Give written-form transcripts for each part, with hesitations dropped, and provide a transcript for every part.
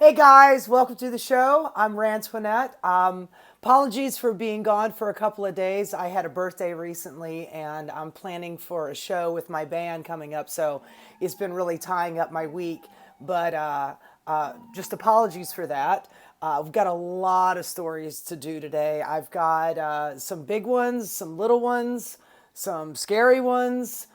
Hey guys, welcome to the show. I'm Rantoinette. Apologies for being gone for a couple of days. I had a birthday recently and I'm planning for a show with my band coming up, so it's been really tying up my week. But just apologies for that. We've got a lot of stories to do today. I've got some big ones, some little ones, some scary ones.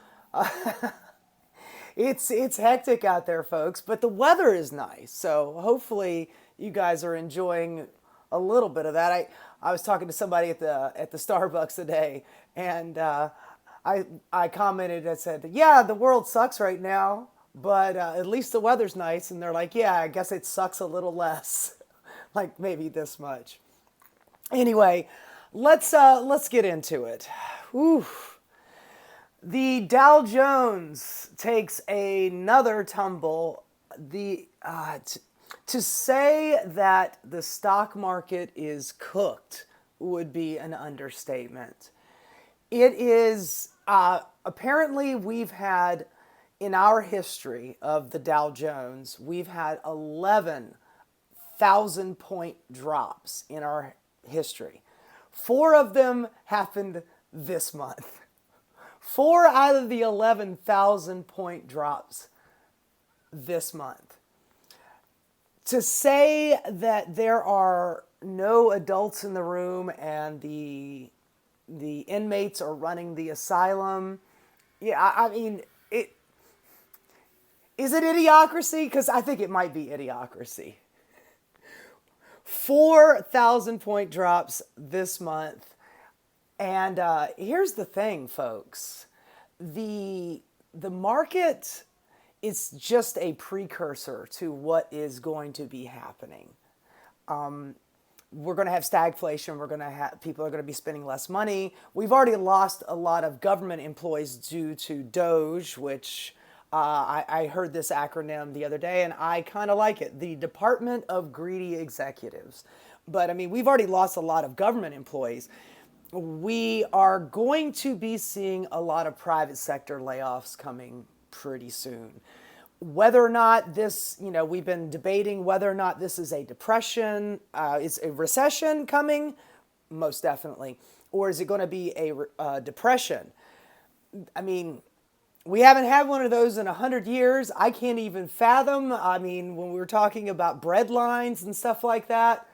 It's hectic out there, folks, but the weather is nice. So hopefully you guys are enjoying a little bit of that. I was talking to somebody at the Starbucks today, and I commented and said, "Yeah, the world sucks right now, but at least the weather's nice." And they're like, "Yeah, I guess it sucks a little less, like maybe this much." Anyway, let's get into it. Whew. The Dow Jones takes another tumble. To say that the stock market is cooked would be an understatement. It is apparently we've had in our history of the Dow Jones, we've had 11,000-point drops in our history. 4 of them happened this month. 4 out of the 11,000-point drops this month. To say that there are no adults in the room and the inmates are running the asylum, yeah, I mean, is it idiocracy? Because I think it might be idiocracy. 4,000-point drops this month. And here's the thing, folks. The market is just a precursor to what is going to be happening. We're going to have stagflation. People are going to be spending less money. We've already lost a lot of government employees due to Doge, which I heard this acronym the other day, and I kind of like it. The Department of Greedy Executives. But I mean, we've already lost a lot of government employees. We are going to be seeing a lot of private sector layoffs coming pretty soon. Whether or not this, we've been debating whether or not this is a depression, is a recession coming? Most definitely. Or is it going to be a depression? I mean, we haven't had one of those in 100 years. I can't even fathom. I mean, when we were talking about bread lines and stuff like that,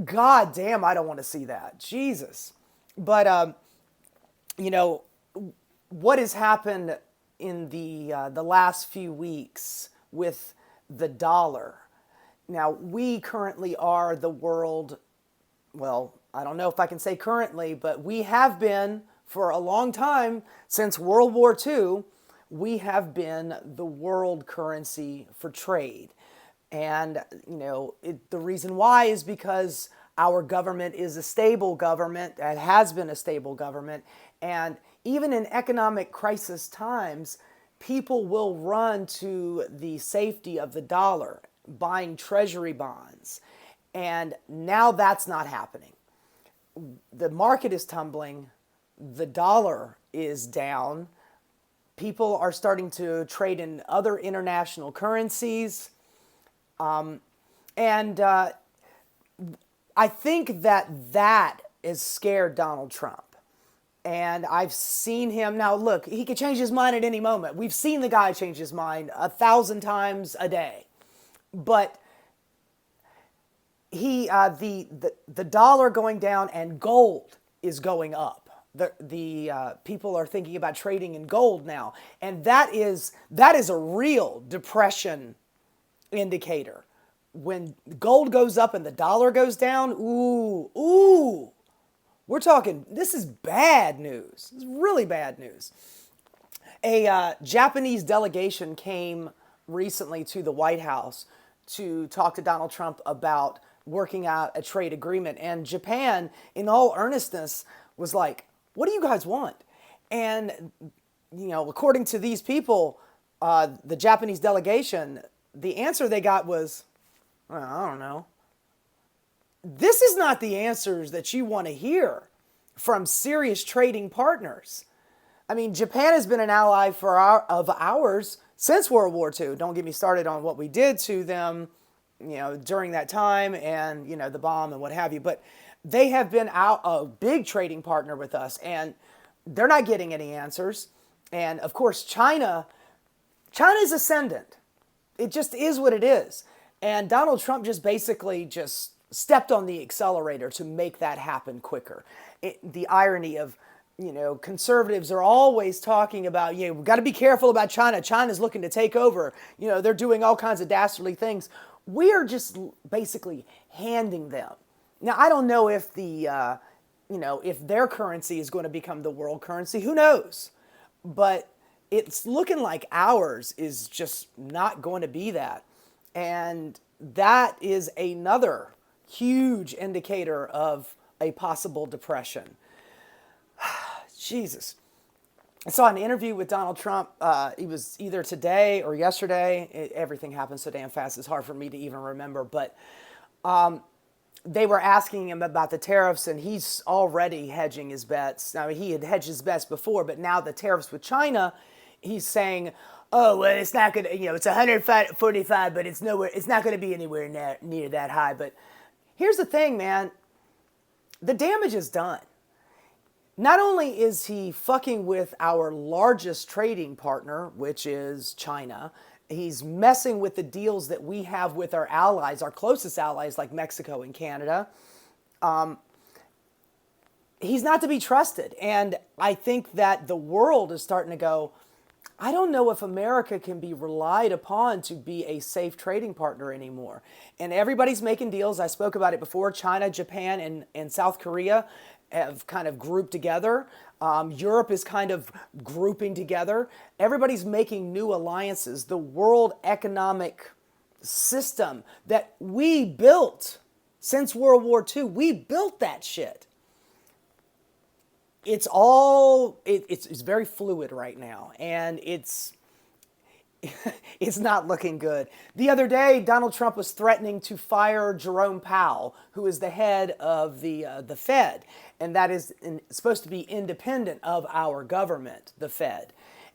God damn, I don't want to see that. Jesus. But, what has happened in the last few weeks with the dollar? Now, we currently are the world, well, I don't know if I can say currently, but we have been for a long time, since World War II, we have been the world currency for trade. And, the reason why is because our government is a stable government, and has been a stable government. And even in economic crisis times, people will run to the safety of the dollar, buying treasury bonds. And now that's not happening. The market is tumbling. The dollar is down. People are starting to trade in other international currencies. And I think that has scared Donald Trump. And I've seen him. Now, look, he could change his mind at any moment. We've seen the guy change his mind 1,000 times a day. But the dollar going down and gold is going up. The people are thinking about trading in gold now. And that is a real depression indicator. When gold goes up and the dollar goes down, ooh, we're talking, this is bad news. This is really bad news. A Japanese delegation came recently to the White House to talk to Donald Trump about working out a trade agreement. And Japan, in all earnestness, was like, what do you guys want? And, according to these people, the Japanese delegation, the answer they got was, well, I don't know. This is not the answers that you want to hear from serious trading partners. I mean, Japan has been an ally of ours since World War II. Don't get me started on what we did to them during that time, and the bomb and what have you. But they have been out a big trading partner with us, and they're not getting any answers. And of course, China's ascendant. It just is what it is. And Donald Trump just basically just stepped on the accelerator to make that happen quicker. The irony of, conservatives are always talking about, we've got to be careful about China. China's looking to take over. They're doing all kinds of dastardly things. We are just basically handing them. Now, I don't know if if their currency is going to become the world currency. Who knows? But it's looking like ours is just not going to be that. And that is another huge indicator of a possible depression. Jesus. I saw an interview with Donald Trump. It was either today or yesterday. Everything happens so damn fast, it's hard for me to even remember. But they were asking him about the tariffs, and he's already hedging his bets. I mean, he had hedged his bets before, but now the tariffs with China, he's saying, oh, well, it's not going to, it's 145, but it's not going to be anywhere near that high. But here's the thing, man. The damage is done. Not only is he fucking with our largest trading partner, which is China, he's messing with the deals that we have with our allies, our closest allies like Mexico and Canada. He's not to be trusted. And I think that the world is starting to go, I don't know if America can be relied upon to be a safe trading partner anymore. And everybody's making deals. I spoke about it before. China, Japan, and South Korea have kind of grouped together. Europe is kind of grouping together. Everybody's making new alliances. The world economic system that we built since World War II, we built that shit. It's very fluid right now, and it's not looking good. The other day, Donald Trump was threatening to fire Jerome Powell, who is the head of the Fed, and that is supposed to be independent of our government, the Fed.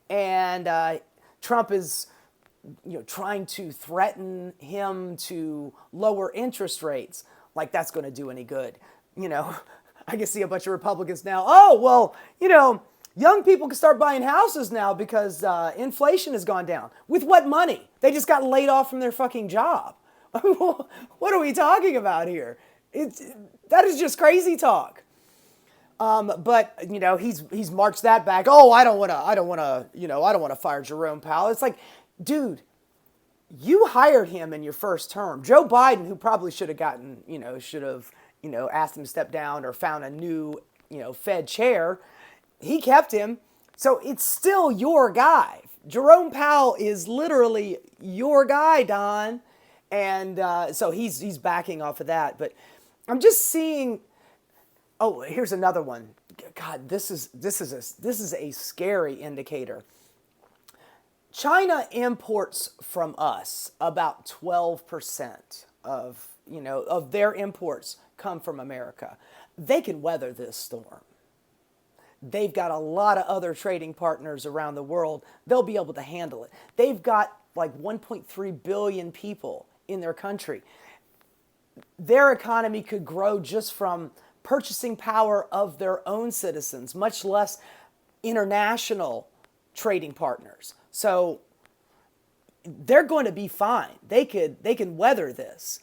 And Trump is trying to threaten him to lower interest rates, like that's going to do any good. I can see a bunch of Republicans now. Oh, well, young people can start buying houses now because inflation has gone down. With what money? They just got laid off from their fucking job. What are we talking about here? That is just crazy talk. But he's marched that back. Oh, I don't want to fire Jerome Powell. It's like, dude, you hired him in your first term. Joe Biden, who probably should have asked him to step down or found a new, Fed chair. He kept him. So it's still your guy. Jerome Powell is literally your guy, Don. And so he's backing off of that. But I'm just seeing, oh, here's another one. God, this is a scary indicator. China imports from us about 12% of their imports come from America. They can weather this storm. They've got a lot of other trading partners around the world. They'll be able to handle it. They've got like 1.3 billion people in their country. Their economy could grow just from purchasing power of their own citizens, much less international trading partners. So they're going to be fine. They can weather this.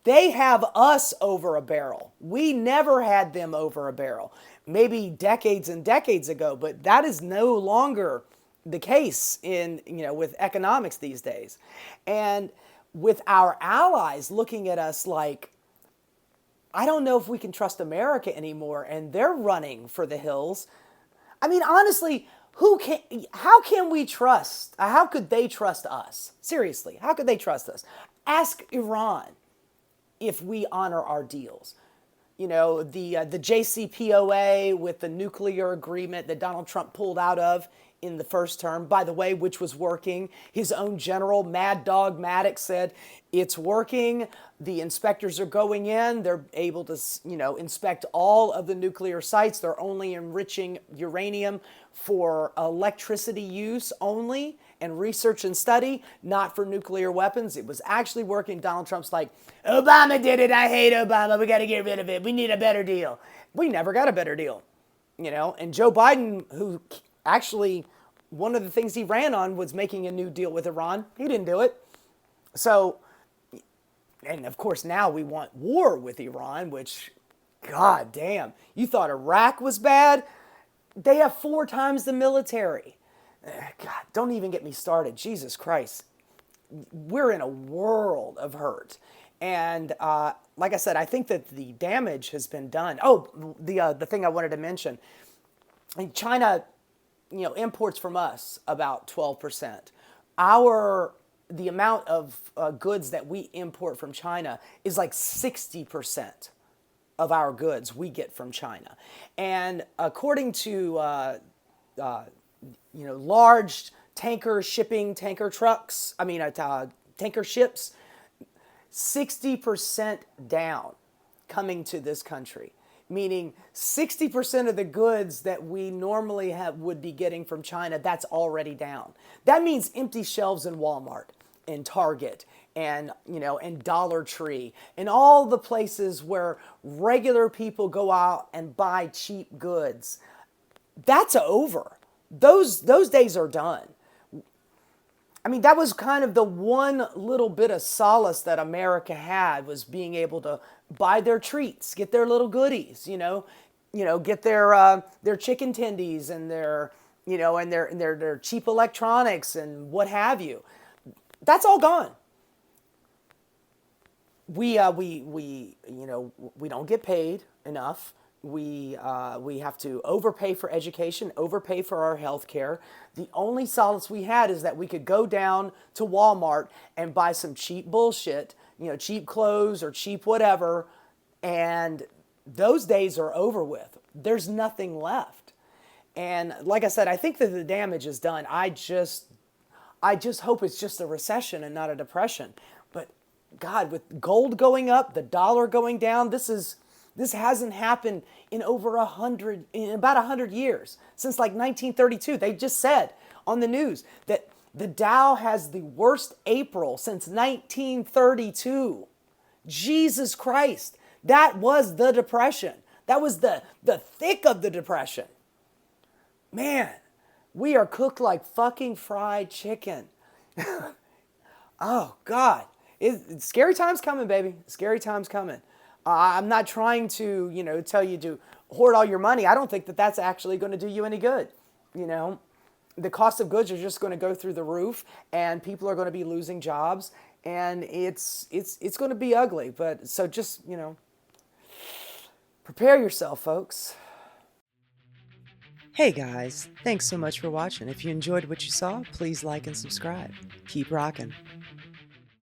They have us over a barrel. We never had them over a barrel. Maybe decades and decades ago, but that is no longer the case with economics these days. And with our allies looking at us like, I don't know if we can trust America anymore, and they're running for the hills. I mean, honestly, how can we trust? How could they trust us? Seriously, how could they trust us? Ask Iran if we honor our deals. The JCPOA with the nuclear agreement that Donald Trump pulled out of in the first term, by the way, which was working. His own general, Mad Dog Maddox, said it's working. The inspectors are going in. They're able to, inspect all of the nuclear sites. They're only enriching uranium for electricity use only, and research and study, not for nuclear weapons. It was actually working. Donald Trump's like, Obama did it. I hate Obama. We got to get rid of it. We need a better deal. We never got a better deal, and Joe Biden, who actually, one of the things he ran on was making a new deal with Iran. He didn't do it. So, and of course now we want war with Iran, which, god damn, you thought Iraq was bad? They have 4 times the military. God, don't even get me started. Jesus Christ. We're in a world of hurt. And like I said, I think that the damage has been done. Oh, the thing I wanted to mention. China, imports from us about 12%. The amount of goods that we import from China is like 60% of our goods we get from China. And according to large tanker trucks, tanker ships, 60% down coming to this country, meaning 60% of the goods that we normally would be getting from China, that's already down. That means empty shelves in Walmart and Target and Dollar Tree and all the places where regular people go out and buy cheap goods. That's over. Those days are done. That was kind of the one little bit of solace that America had, was being able to buy their treats, get their little goodies, get their chicken tendies and their their cheap electronics and what have you. That's all gone. We don't get paid enough. We have to overpay for education, overpay for our health care. The only solace we had is that we could go down to Walmart and buy some cheap bullshit, cheap clothes or cheap whatever, and those days are over with. There's nothing left. And like I said, I think that the damage is done. I just hope it's just a recession and not a depression. But God, with gold going up, the dollar going down, this hasn't happened in about 100 years, since like 1932. They just said on the news that the Dow has the worst April since 1932. Jesus Christ. That was the Depression. That was the thick of the Depression. Man, we are cooked like fucking fried chicken. Oh, God. Scary times coming, baby. Scary times coming. I'm not trying to, tell you to hoard all your money. I don't think that that's actually going to do you any good. The cost of goods are just going to go through the roof, and people are going to be losing jobs, and it's going to be ugly. But so just, prepare yourself, folks. Hey guys, thanks so much for watching. If you enjoyed what you saw, please like and subscribe. Keep rocking.